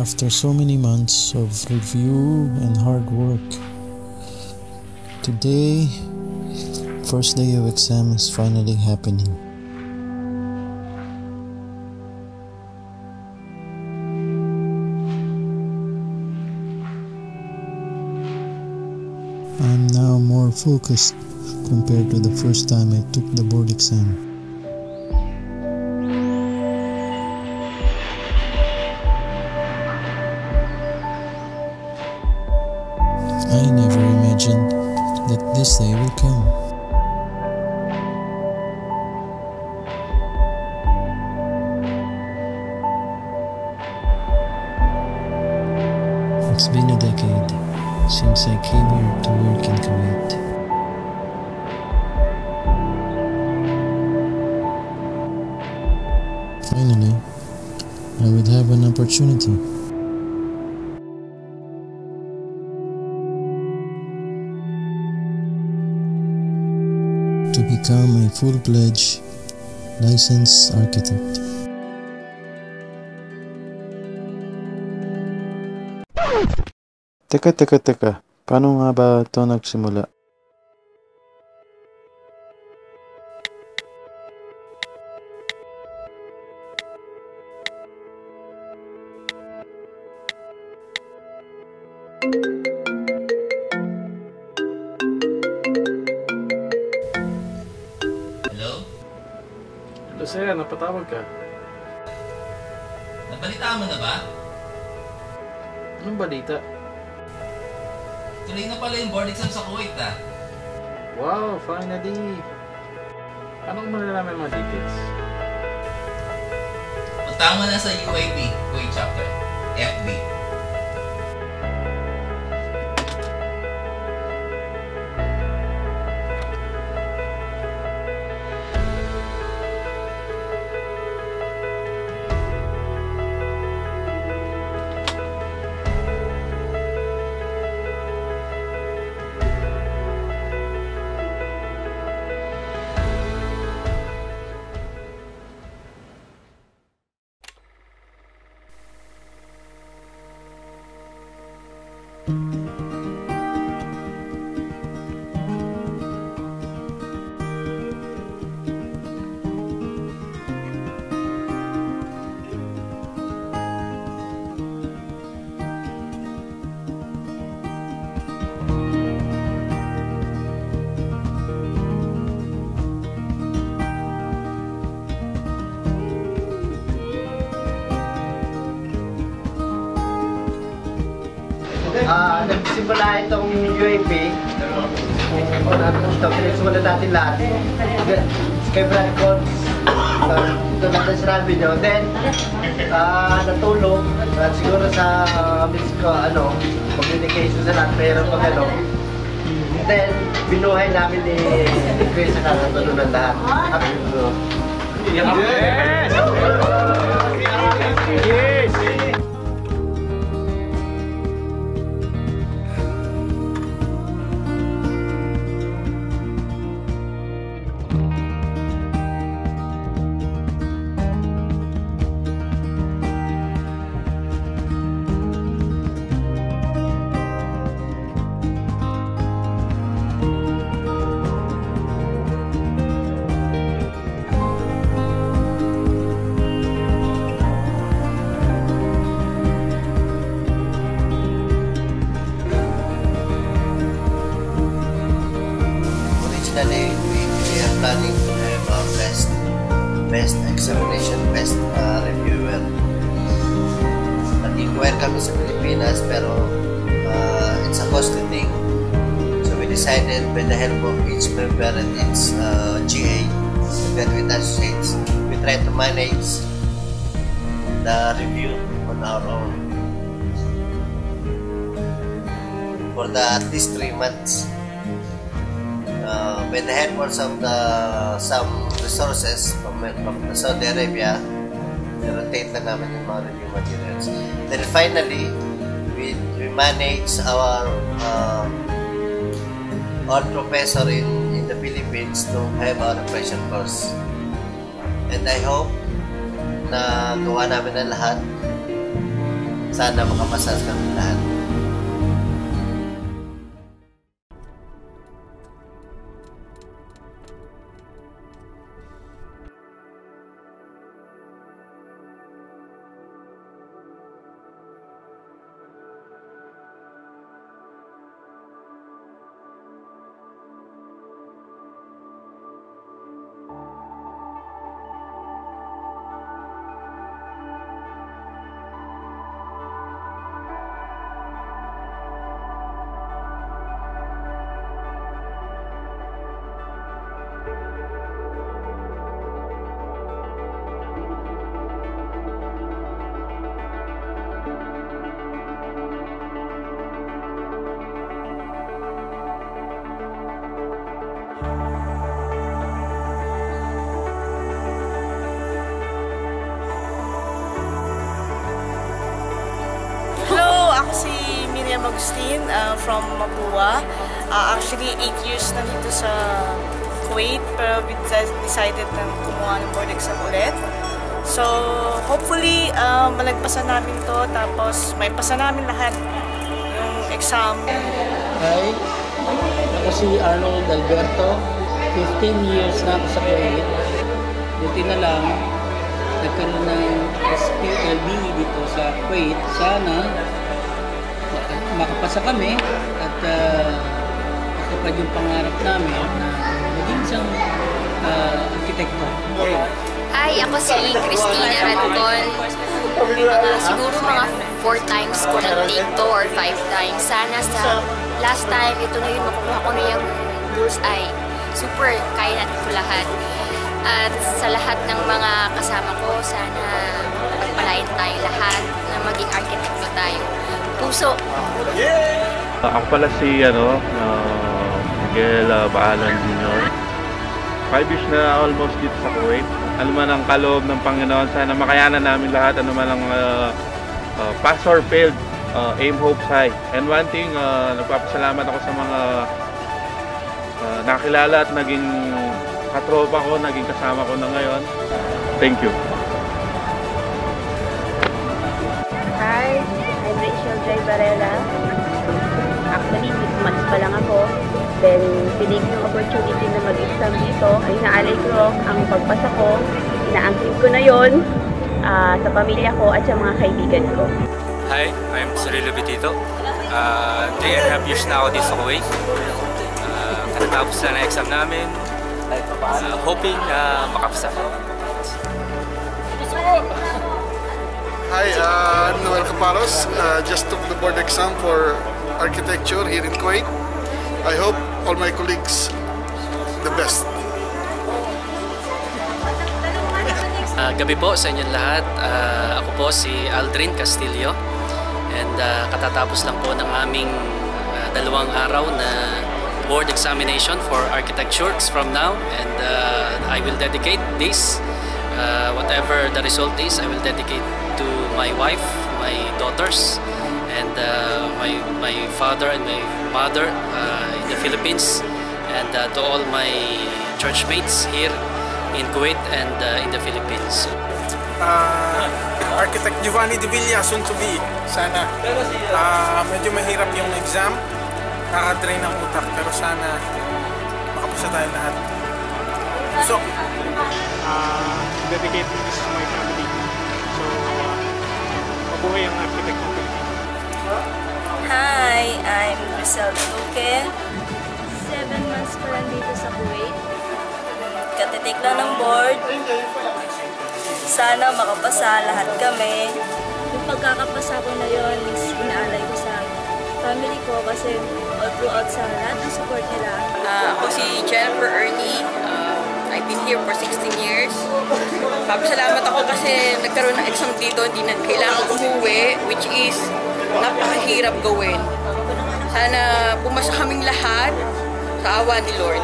After so many months of review and hard work, today, first day of exam is finally happening. I'm now more focused compared to the first time I took the board exam. I never imagined that this day will come. It's been a decade since I came here to work in Kuwait. Finally, I would have an opportunity to become a full-fledged licensed architect. Teka. Paano nga ba ito nagsimula? Hello sir, napatawag ka. Nabalitaan mo na ba? Anong balita? Tuloy na pala yung board exam sa Kuwait ah. Wow, finally! Paano ko malalaman mga details? Punta mo na sa UAP, Kuwait chapter, FB. Nagsimula itong UAP. Nagsimula natin lahat. Skype Records. Ito natin sa video. Then, natulog. Siguro sa communication sa lahat. Pero pag then, binuhay namin ni Chris sa kakatulog ng lahat. Yes! Yes! Originally, we are planning to have a best examination, best reviewer. Nag-inquire kami sa Pilipinas pero it's a costly thing. So we decided with the help of each member and its GA, that with associates, we try to manage the review on our own for at least 3 months. With the help of some resources from the Saudi Arabia, rotate na namin yung mga review materials. Then finally, we manage our professor in the Philippines to have our refresher course. And I hope na gawa namin ang lahat sana makapasa kami lahat. Si Miriam Agustin from Mapua. Actually, 8 years na dito sa Kuwait, pero we decided na kumuha ng board exam ulit. So, hopefully, malagpasan namin to, tapos may pasa namin lahat yung exam. Hi, ako si Arnold Alberto. 15 years na ako sa Kuwait. Buti na lang, nagkaroon ng SPLB dito sa Kuwait. Sana makapasa kami at matupad yung pangarap namin na maging isang arkitekto. Hi, ako si Christina Radcon. Siguro mga 4 times ko na-take to or 5 times. Sana sa last time, ito na yun, makukuha ko na yung bullseye. Super, kaya natin ito lahat. At sa lahat ng mga kasama ko, sana pagpalain tayo lahat na maging arkitekto tayo. Puso! Ako pala si Miguel Baalan Jr. 5 years na almost dito sa Kuwait. Ano man ang kaloob ng Panginoon, sana makayanan namin lahat. Ano man ang pass or failed, aim, hope, high. And one thing, nagpapasalamat ako sa mga nakilala at naging katropa ko, naging kasama ko na ngayon. Thank you. Hi, I'm Rachel J. Varela. Actually, 6 months pa lang ako. Then, pinig yung opportunity na mag-exam dito. Ay naalay ko ang pagpasa ko. Inaangkin ko na yon sa pamilya ko at sa mga kaibigan ko. Hi, I'm Cirilo Betito. 3.5 years na ako dito sa Kuwait. Katatapos na ng exam namin. Hoping na makapasa. Hi, I'm Noel Caparos. Just took the board exam for architecture here in Kuwait. I hope all my colleagues the best. Gabi po sa inyong lahat. Ako po si Aldrin Castillo. And katatapos lang po ng aming 2 araw na board examination for architecture from now. And I will dedicate this, whatever the result is, I will dedicate to my wife, my daughters, and my father and my mother in the Philippines, and to all my churchmates here in Kuwait and in the Philippines. Architect Giovanni De Villa, soon to be. Sana. Medyo mahirap yung exam. Nakaka-drain ang utak, pero sana makapasa tayo lahat. So, dedicate this to my family. So, mabuhay ang architect ng Pilipinas. Hi, I'm Griselda Duque. 7 months pa lang dito sa Kuwait. Katitik lang ng board. Sana makapasa lahat kami. Yung pagkakapasa ko na yun is inaalay ko sa family ko kasi all throughout sa lahat ng support nila. Ako si Jennifer Ernie. I've been here for 16 years. Salamat ako kasi nagkaroon ng exam dito, hindi na kailangan umuwi, which is napakahirap gawin. Sana pumasa kaming lahat sa awa ni Lord.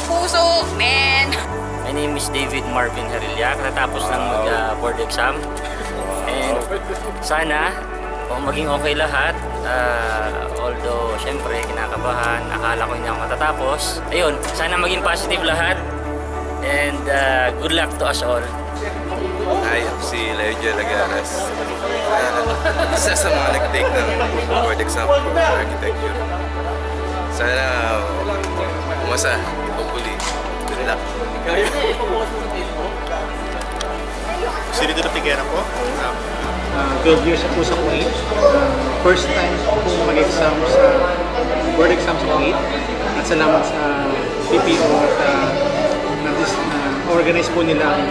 Puso, man! My name is David Marvin Herilla. Katapos lang mag-board exam. And sana maging okay lahat. Although, syempre, kinakabahan. Akala ko hindi ako matatapos. Ayun, sana maging positive lahat. And good luck to us all. Hi, ako si Leodio Lagaras. Isa sa mga nag-take ng board exam for architecture. Sana umasa, hopefully. Good luck. Si Rito Piguera po. 12 years ako sa Kuwait. First time po mag-exam sa board exam sa Kuwait. At salamat sa PPO at organize po nila ang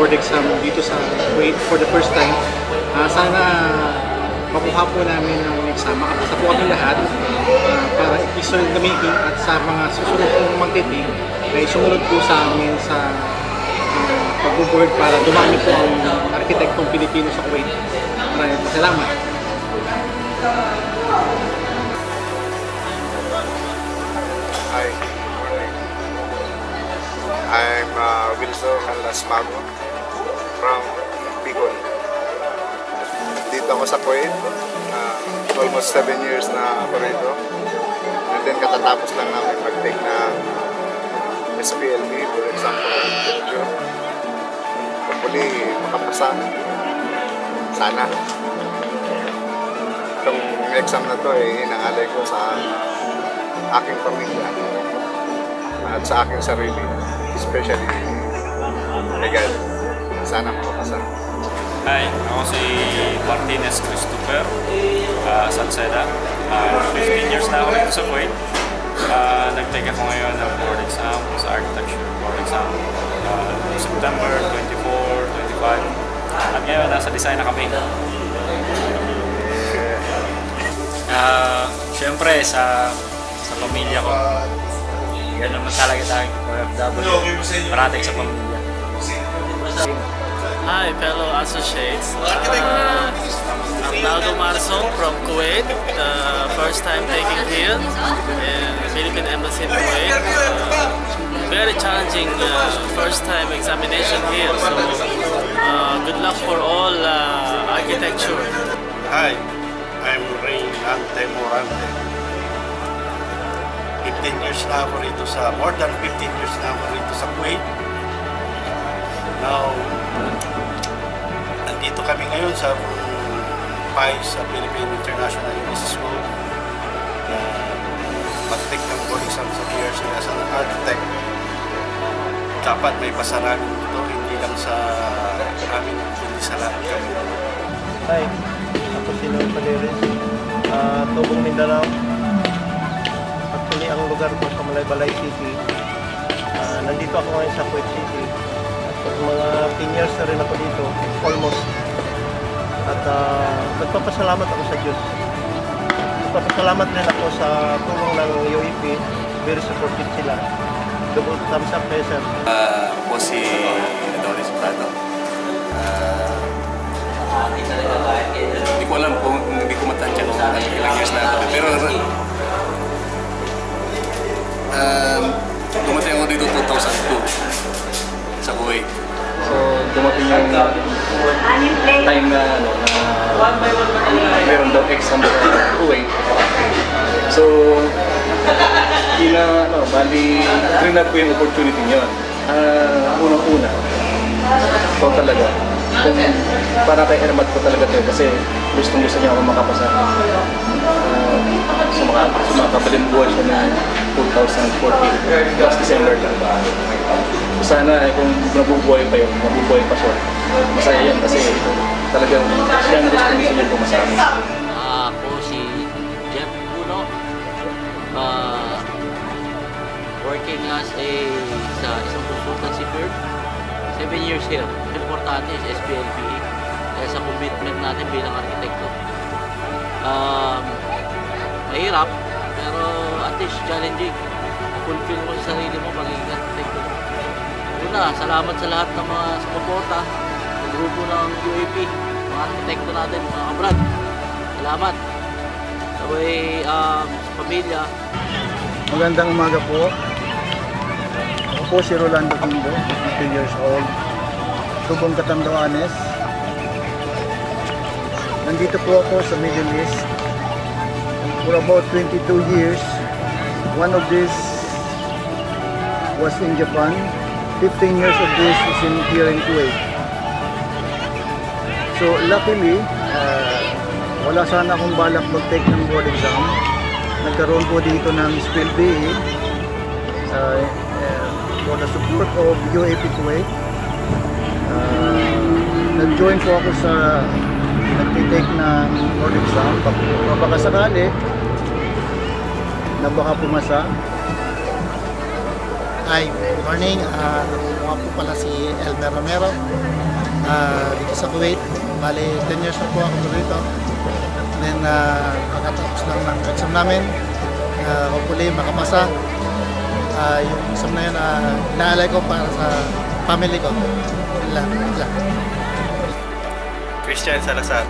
board exam dito sa Kuwait for the first time. Sana makuha po namin ang exam. Makapasa po kami lahat para i-solve the making at sa mga susunod pong magtiting ay sumunod po sa amin sa pag-board para dumami po ang arkitektong Pilipino sa Kuwait. Maraming salamat. Hi, good morning. I'm Wilson Alasmago from Bicol. Dito ako sa Kuwait. Almost 7 years na ako rito. And then katatapos lang namin mag-take na SPLB for example architecture. Hopefully makapasa. Sana. Itong exam na to inaalay ko sa aking pamilya at sa aking sarili, especially legal. Sana makapasa. Hi, ako si Martinez Christopher Salceda. 15 years na ako dito sa Kuwait. Nag-take ako ngayon ng board exam sa architecture board exam. September 24, 25. At ngayon, nasa design na kami. Siyempre, sa pamilya ko, yan naman talaga tayong OFW. Parating sa pamilya. Hi, fellow associates. I'm Naldo Marsong from Kuwait. First time taking here in the Philippine Embassy in Kuwait. Very challenging first time examination here. So good luck for all architecture. Hi, I'm Reynante Morante. 15 years na ako rito sa, more than 15 years na ako rito sa Kuwait. Now, nandito kami ngayon sa PICE, sa Philippine International University School. Mag-take ng board exam sa PRC as an architect. Dapat may pasaran ito, hindi lang sa amin, kundi sa lahat kami. Hi, ako si Noel Paleres, Tubong Mindanao. Actually, ang lugar ko sa Malaybalay City. Nandito ako ngayon sa Kuwait City. At mga 10 years na rin ako dito, almost. At nagpapasalamat ako sa Diyos. Nagpapasalamat rin ako sa tulong ng UAP. Very supportive sila. Double thumbs up kayo, sir. Ako si Adonis Prado. Hindi ko alam kung hindi ko matansya kung ilang years na ako. Pero dumating ako dito 2002 sa Kuwait. So dumating yung time na meron daw exam sa Kuwait. So bali trinad ko yung opportunity yun. Unang-una ito talaga kung para kay Hermat ko talaga ito kasi gusto niya ako makapasa sa mga kapaling buwan siya na 2014 last December lang. Sana kung nabubuhay pa yun, mabubuhay pa siya, masaya yan kasi talagang siya ang gusto niya pumasa. Ako si Jeff Puno, working as sa isang consultancy firm. 7 years here. Ang importante is SPLB dahil sa commitment natin bilang arkitekto. Mahirap, pero at least challenging. Fulfill mo sa sarili mo pagiging arkitekto. Una, salamat sa lahat ng mga sumuporta, ng grupo ng UAP, mga arkitekto natin, mga kabrad. Salamat. Sabay sa pamilya. Magandang umaga po. Ako po si Rolando Kindo, 15 years old, Tubong Catanduanes. Nandito po ako sa Middle East for about 22 years. One of these was in Japan. 15 years of this is here in Kuwait. So luckily, wala sana akong balak mag-take ng board exam. Nagkaroon po dito ng Spill BE for the support of UAP Kuwait. Nag-join po ako sa nag-take ng board exam. Baka sakali na baka pumasa. Hi, good morning. Ako nga po pala si Elmer Romero dito sa Kuwait. Bali, 10 years na po ako dito. And then, pagkatapos lang ng exam namin, hopefully makapasa. Yung exam na yun, inaalay ko para sa family ko. Christian Salazar.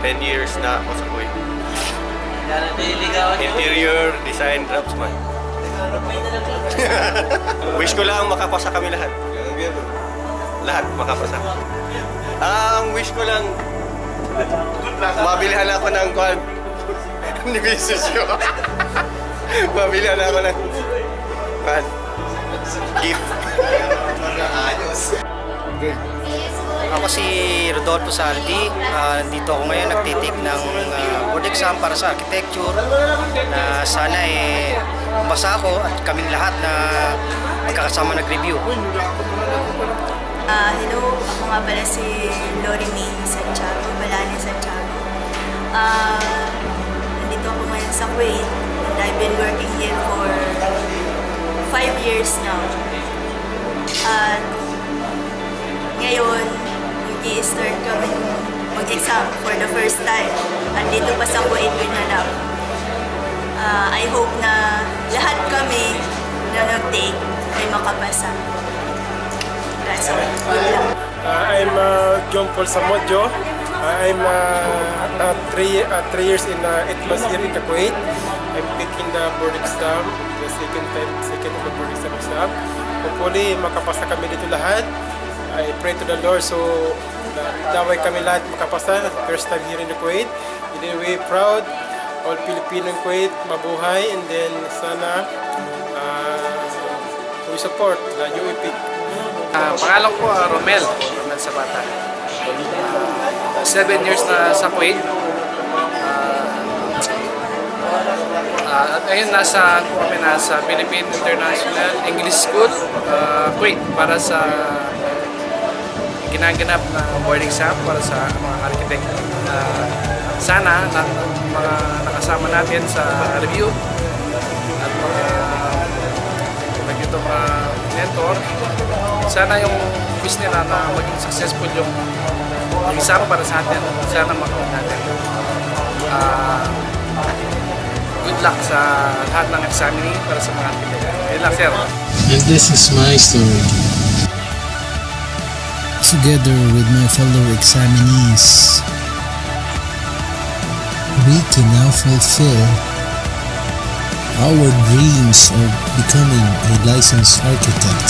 10 years na ako sa Kuwait. Interior Design Draftsman. Wish ko lang makapasa kami lahat. Lahat makapasa. Ang wish ko lang mabilihan ako ng ni business ko. Mabilihan ako ng gift. Okay. Ako si Rodolfo Saldi. Nandito ako ngayon nagtitik ng board exam para sa architecture na sana basa ako at kaming lahat na magkakasama nag-review. Hello, ako nga pala si Lori May Santiago, Balani Santiago. Nandito ako ngayon sa Kuwait and I've been working here for 5 years now. At ngayon, mag-i-start kami mag-exam for the first time. Andito pa sa Kuwait pinanap. I hope na lahat kami na nag-take ay makapasa. That's all. I'm John Paul Samodjo. I'm 3 years in 8 months here in the Kuwait. I'm taking the board exam, the second of the board exam. Hopefully, makapasa kami dito lahat. I pray to the Lord so daway kami lahat makapasa. First time here in the Kuwait. And then we're proud. All Filipino in Kuwait, mabuhay. And then sana we support the UAP. Pangalan ko Romel Sabata. 7 years na sa Kuwait. At ayun nasa Philippine International English School, Kuwait para sa ginaganap na board exam para sa mga architect. Sana mga nakasama natin sa review at mga mentor, sana yung wish nila na maging successful yung exam para sa atin, sana makaon natin. Good luck sa lahat ng examining para sa mga architect. Good luck, sir. And this is my story. Together with my fellow examinees, we can now fulfill our dreams of becoming a licensed architect.